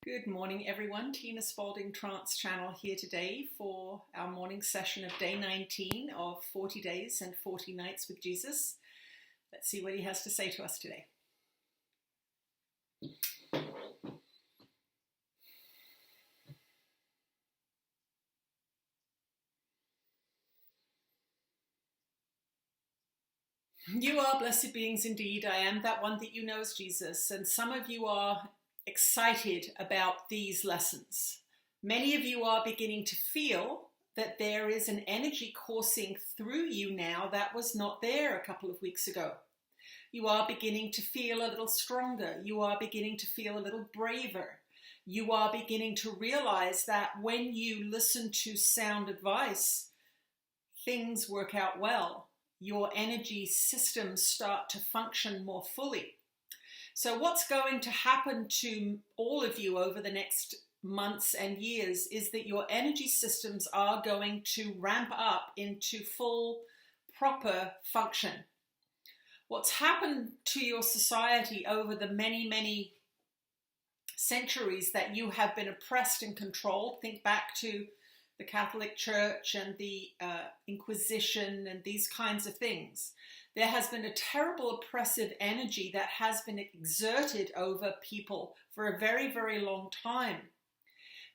Good morning, everyone. Tina Spalding Trance Channel here today for our morning session of day 19 of 40 days and 40 nights with Jesus. Let's see what he has to say to us today. You are blessed beings indeed. I am that one that you know as Jesus, and some of you are excited about these lessons. Many of you are beginning to feel that there is an energy coursing through you now that was not there a couple of weeks ago. You are beginning to feel a little stronger. You are beginning to feel a little braver. You are beginning to realize that when you listen to sound advice, things work out well. Your energy systems start to function more fully. So what's going to happen to all of you over the next months and years is that your energy systems are going to ramp up into full, proper function. What's happened to your society over the many, many centuries that you have been oppressed and controlled, think back to the Catholic Church and the Inquisition and these kinds of things. There has been a terrible oppressive energy that has been exerted over people for a very, very long time.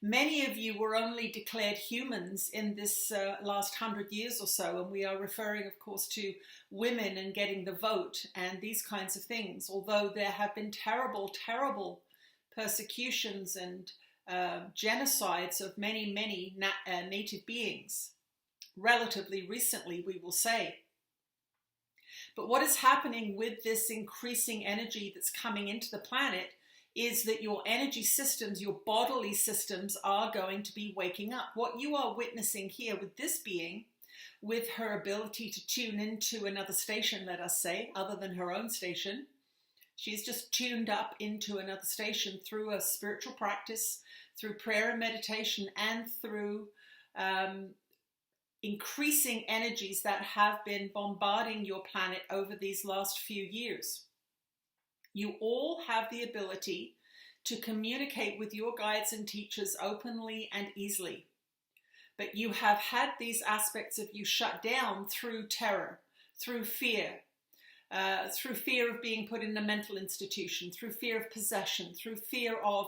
Many of you were only declared humans in this last 100 years or so, and we are referring, of course, to women and getting the vote and these kinds of things, although there have been terrible, terrible persecutions and genocides of many, many native beings, relatively recently, we will say. But what is happening with this increasing energy that's coming into the planet is that your energy systems, your bodily systems are going to be waking up. What you are witnessing here with this being, with her ability to tune into another station, let us say, other than her own station, she's just tuned up into another station through a spiritual practice, through prayer and meditation, and through increasing energies that have been bombarding your planet over these last few years. You all have the ability to communicate with your guides and teachers openly and easily. But you have had these aspects of you shut down through terror, through fear of being put in a mental institution, through fear of possession, through fear of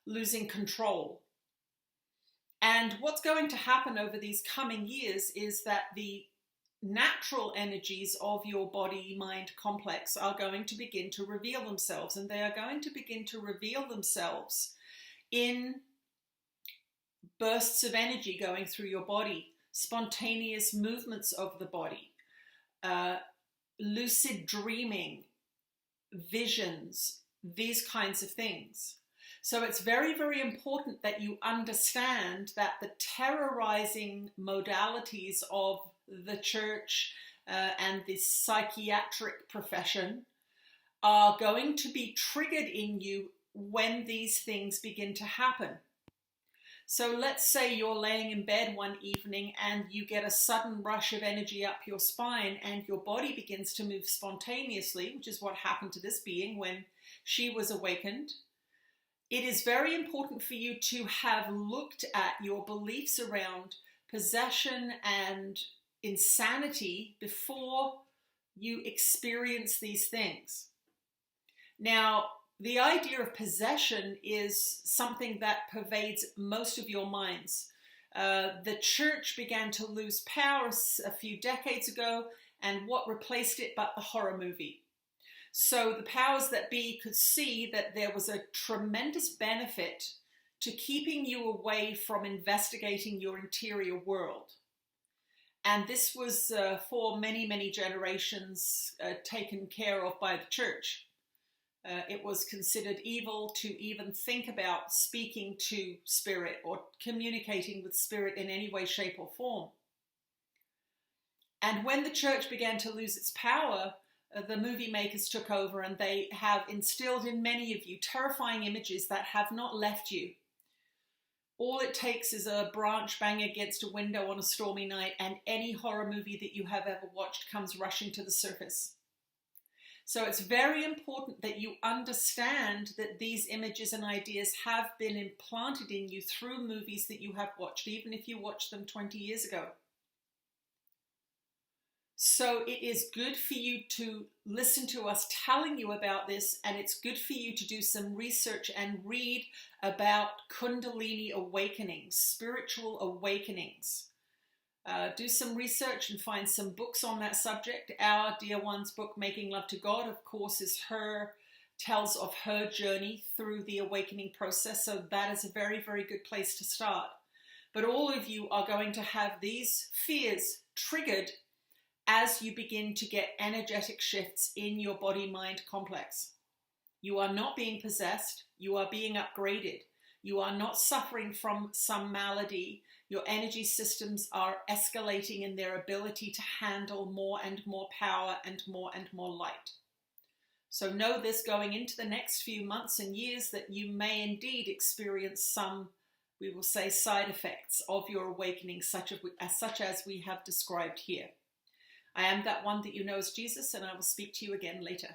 losing control. And what's going to happen over these coming years is that the natural energies of your body-mind complex are going to begin to reveal themselves, and they are going to begin to reveal themselves in bursts of energy going through your body, spontaneous movements of the body, lucid dreaming, visions, these kinds of things. So it's very, very important that you understand that the terrorizing modalities of the church and the psychiatric profession are going to be triggered in you when these things begin to happen. So let's say you're laying in bed one evening and you get a sudden rush of energy up your spine and your body begins to move spontaneously, which is what happened to this being when she was awakened. It is very important for you to have looked at your beliefs around possession and insanity before you experience these things. Now, the idea of possession is something that pervades most of your minds. The church began to lose power a few decades ago, and what replaced it but the horror movie? So the powers that be could see that there was a tremendous benefit to keeping you away from investigating your interior world. And this was for many, many generations taken care of by the church. It was considered evil to even think about speaking to spirit or communicating with spirit in any way, shape, or form. And when the church began to lose its power, the movie makers took over, and they have instilled in many of you terrifying images that have not left you. All it takes is a branch bang against a window on a stormy night, and any horror movie that you have ever watched comes rushing to the surface. So it's very important that you understand that these images and ideas have been implanted in you through movies that you have watched, even if you watched them 20 years ago. So it is good for you to listen to us telling you about this, and it's good for you to do some research and read about Kundalini awakenings, spiritual awakenings. Do some research and find some books on that subject. Our dear one's book, Making Love to God, of course, tells of her journey through the awakening process. So that is a very, very good place to start. But all of you are going to have these fears triggered as you begin to get energetic shifts in your body-mind complex. You are not being possessed. You are being upgraded. You are not suffering from some malady. Your energy systems are escalating in their ability to handle more and more power and more light. So know this going into the next few months and years, that you may indeed experience some, we will say, side effects of your awakening, such as we have described here. I am that one that you know as Jesus, and I will speak to you again later.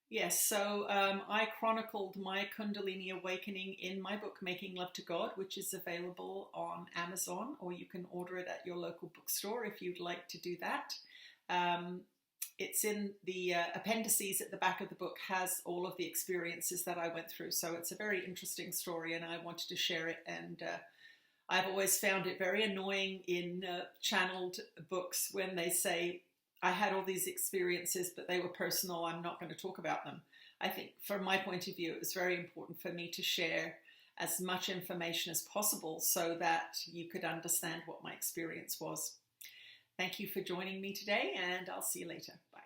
Yes, so I chronicled my Kundalini awakening in my book, Making Love to God, which is available on Amazon, or you can order it at your local bookstore if you'd like to do that. It's in the appendices at the back of the book, has all of the experiences that I went through. So it's a very interesting story, and I wanted to share it. And I've always found it very annoying in channeled books when they say, I had all these experiences, but they were personal, I'm not going to talk about them. I think from my point of view, it was very important for me to share as much information as possible so that you could understand what my experience was. Thank you for joining me today, and I'll see you later. Bye.